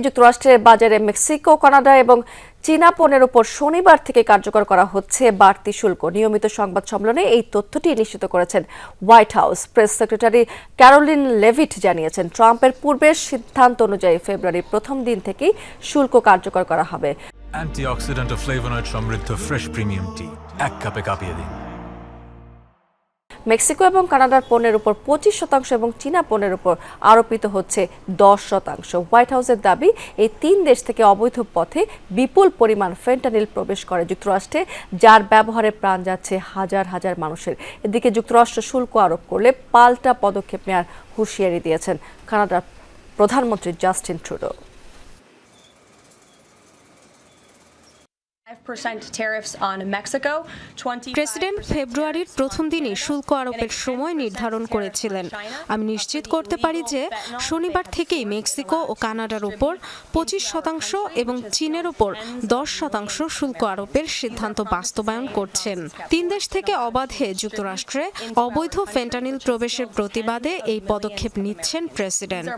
যুক্তরাষ্ট্রের বাজারে Mexico, Canada এবং চীনা পণ্যের উপর শনিবার থেকে কার্যকর করা হচ্ছে বাড়তি শুল্ক। নিয়মিত সংবাদ সম্মেলনে এই তথ্যটি নিশ্চিত করেছেন white house press secretary Karoline Leavitt জানিয়েছেন, ট্রাম্পের পূর্বের সিদ্ধান্ত অনুযায়ী ফেব্রুয়ারির প্রথম দিন থেকেই শুল্ক কার্যকর করা হবে। অ্যান্টিঅক্সিডেন্ট ও ফ্লেভোনয়েড সমৃদ্ধ ফ্রেশ প্রিমিয়াম টি এক কাপে কাঁপিয়ে দিন। মেক্সিকো এবং কানাডার পণ্যের উপর 25% এবং চীনা পণ্যের উপর আরোপিত হচ্ছে 10%। হোয়াইট হাউসের দাবি, এই তিন দেশ থেকে অবৈধ পথে বিপুল পরিমাণ ফেন্টানিল প্রবেশ করে যুক্তরাষ্ট্রে, যার ব্যবহারে প্রাণ যাচ্ছে হাজার হাজার মানুষের। এদিকে যুক্তরাষ্ট্র শুল্ক আরোপ করলে পাল্টা পদক্ষেপ নেওয়ার হুঁশিয়ারি দিয়েছেন কানাডার প্রধানমন্ত্রী জাস্টিন ট্রুডো। প্রেসিডেন্ট ফেব্রুয়ারির প্রথম দিনই শুল্ক আরোপের সময় নির্ধারণ করেছিলেন। আমি নিশ্চিত করতে পারি যে শনিবার থেকেই মেক্সিকো ও কানাডার উপর 25% এবং চীনের উপর 10% শুল্ক আরোপের সিদ্ধান্ত বাস্তবায়ন করছেন। তিন দেশ থেকে অবাধে যুক্তরাষ্ট্রে অবৈধ ফেন্টানিল প্রবেশের প্রতিবাদে এই পদক্ষেপ নিচ্ছেন প্রেসিডেন্ট।